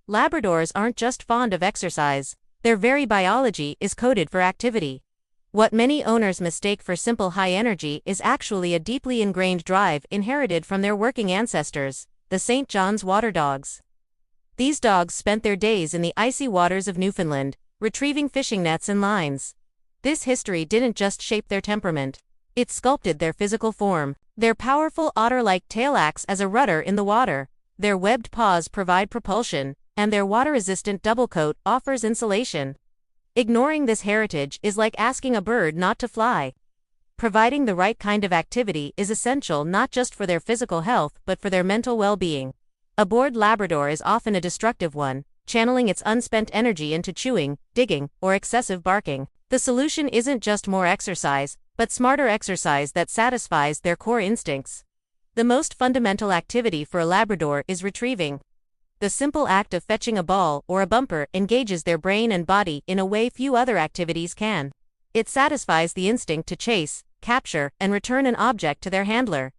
Labradors aren't just fond of exercise, their very biology is coded for activity. What many owners mistake for simple high energy is actually a deeply ingrained drive inherited from their working ancestors, the St. John's water dogs. These dogs spent their days in the icy waters of Newfoundland, retrieving fishing nets and lines. This history didn't just shape their temperament, it sculpted their physical form. Their powerful otter-like tail acts as a rudder in the water, their webbed paws provide propulsion, and their water-resistant double coat offers insulation. Ignoring this heritage is like asking a bird not to fly. Providing the right kind of activity is essential not just for their physical health but for their mental well-being. A bored Labrador is often a destructive one, channeling its unspent energy into chewing, digging, or excessive barking. The solution isn't just more exercise, but smarter exercise that satisfies their core instincts. The most fundamental activity for a Labrador is retrieving. The simple act of fetching a ball or a bumper engages their brain and body in a way few other activities can. It satisfies the instinct to chase, capture, and return an object to their handler.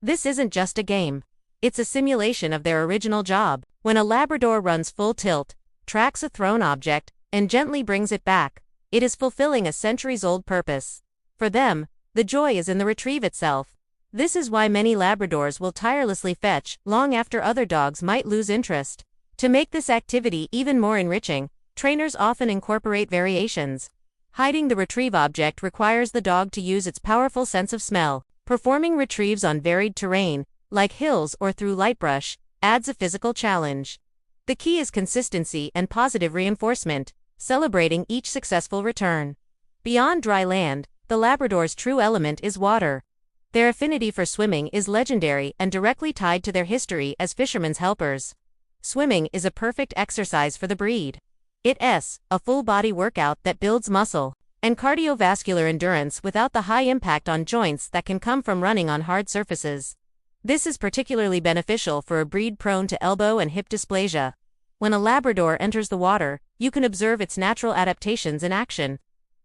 This isn't just a game. It's a simulation of their original job. When a Labrador runs full tilt, tracks a thrown object, and gently brings it back, it is fulfilling a centuries-old purpose. For them, the joy is in the retrieve itself. This is why many Labradors will tirelessly fetch, long after other dogs might lose interest. To make this activity even more enriching, trainers often incorporate variations. Hiding the retrieve object requires the dog to use its powerful sense of smell. Performing retrieves on varied terrain, like hills or through light brush, adds a physical challenge. The key is consistency and positive reinforcement, celebrating each successful return. Beyond dry land, the Labrador's true element is water. Their affinity for swimming is legendary and directly tied to their history as fishermen's helpers. Swimming is a perfect exercise for the breed. It's a full-body workout that builds muscle and cardiovascular endurance without the high impact on joints that can come from running on hard surfaces. This is particularly beneficial for a breed prone to elbow and hip dysplasia. When a Labrador enters the water, you can observe its natural adaptations in action.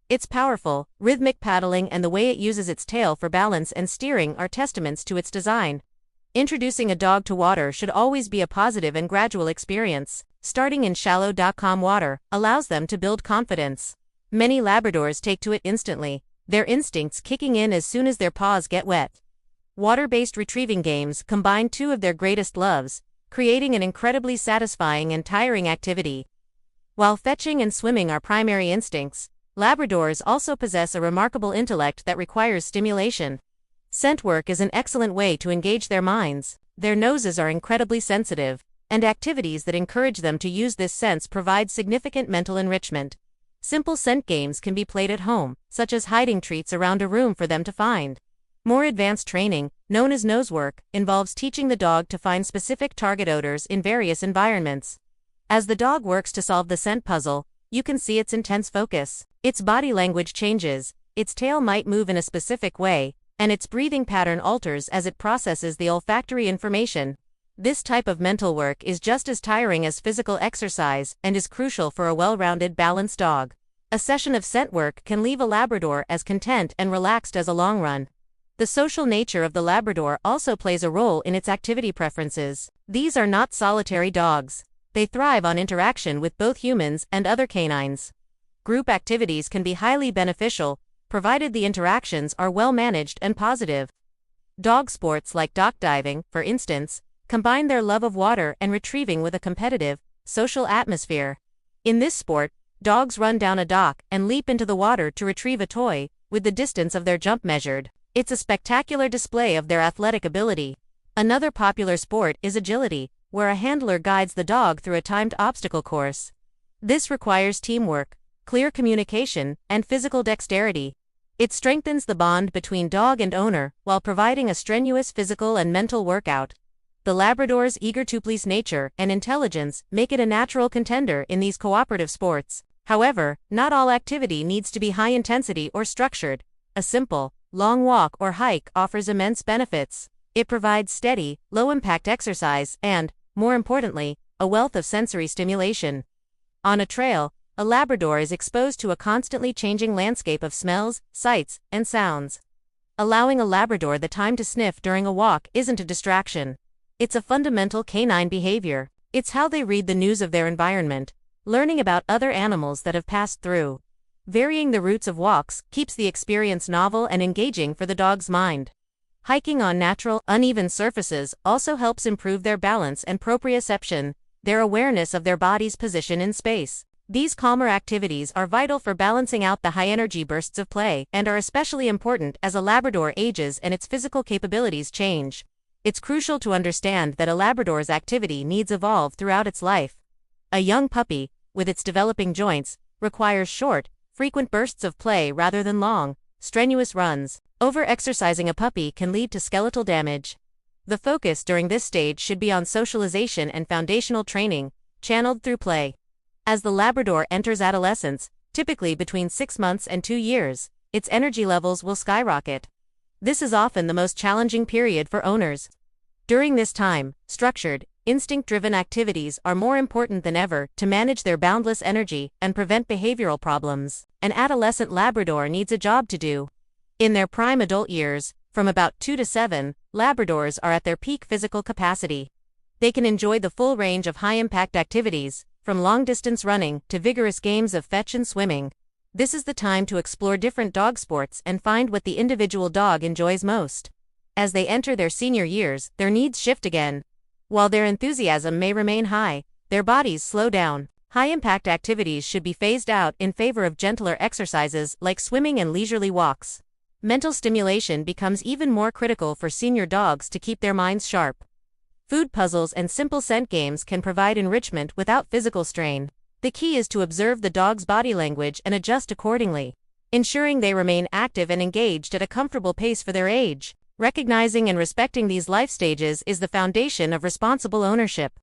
Its powerful, rhythmic paddling and the way it uses its tail for balance and steering are testaments to its design. Introducing a dog to water should always be a positive and gradual experience. Starting in shallow, calm water allows them to build confidence. Many Labradors take to it instantly, their instincts kicking in as soon as their paws get wet. Water-based retrieving games combine two of their greatest loves, creating an incredibly satisfying and tiring activity. While fetching and swimming are primary instincts, Labradors also possess a remarkable intellect that requires stimulation. Scent work is an excellent way to engage their minds. Their noses are incredibly sensitive, and activities that encourage them to use this sense provide significant mental enrichment. Simple scent games can be played at home, such as hiding treats around a room for them to find. More advanced training, known as nose work, involves teaching the dog to find specific target odors in various environments. As the dog works to solve the scent puzzle, you can see its intense focus. Its body language changes, its tail might move in a specific way, and its breathing pattern alters as it processes the olfactory information. This type of mental work is just as tiring as physical exercise and is crucial for a well-rounded, balanced dog. A session of scent work can leave a Labrador as content and relaxed as a long run. The social nature of the Labrador also plays a role in its activity preferences. These are not solitary dogs. They thrive on interaction with both humans and other canines. Group activities can be highly beneficial, provided the interactions are well managed and positive. Dog sports like dock diving, for instance, combine their love of water and retrieving with a competitive, social atmosphere. In this sport, dogs run down a dock and leap into the water to retrieve a toy, with the distance of their jump measured. It's a spectacular display of their athletic ability. Another popular sport is agility, where a handler guides the dog through a timed obstacle course. This requires teamwork, clear communication, and physical dexterity. It strengthens the bond between dog and owner while providing a strenuous physical and mental workout. The Labrador's eager to please nature and intelligence make it a natural contender in these cooperative sports. However, not all activity needs to be high intensity or structured. A simple, long walk or hike offers immense benefits. It provides steady, low-impact exercise and, more importantly, a wealth of sensory stimulation. On a trail, a Labrador is exposed to a constantly changing landscape of smells, sights, and sounds. Allowing a Labrador the time to sniff during a walk isn't a distraction. It's a fundamental canine behavior. It's how they read the news of their environment, learning about other animals that have passed through. Varying the routes of walks keeps the experience novel and engaging for the dog's mind. Hiking on natural, uneven surfaces also helps improve their balance and proprioception, their awareness of their body's position in space. These calmer activities are vital for balancing out the high-energy bursts of play and are especially important as a Labrador ages and its physical capabilities change. It's crucial to understand that a Labrador's activity needs evolve throughout its life. A young puppy, with its developing joints, requires short, frequent bursts of play rather than long, strenuous runs. Over-exercising a puppy can lead to skeletal damage. The focus during this stage should be on socialization and foundational training, channeled through play. As the Labrador enters adolescence, typically between 6 months and 2 years, its energy levels will skyrocket. This is often the most challenging period for owners. During this time, structured, instinct-driven activities are more important than ever to manage their boundless energy and prevent behavioral problems. An adolescent Labrador needs a job to do. In their prime adult years, from about 2 to 7, Labradors are at their peak physical capacity. They can enjoy the full range of high-impact activities, from long-distance running to vigorous games of fetch and swimming. This is the time to explore different dog sports and find what the individual dog enjoys most. As they enter their senior years, their needs shift again. While their enthusiasm may remain high, their bodies slow down. High-impact activities should be phased out in favor of gentler exercises like swimming and leisurely walks. Mental stimulation becomes even more critical for senior dogs to keep their minds sharp. Food puzzles and simple scent games can provide enrichment without physical strain. The key is to observe the dog's body language and adjust accordingly, ensuring they remain active and engaged at a comfortable pace for their age. Recognizing and respecting these life stages is the foundation of responsible ownership.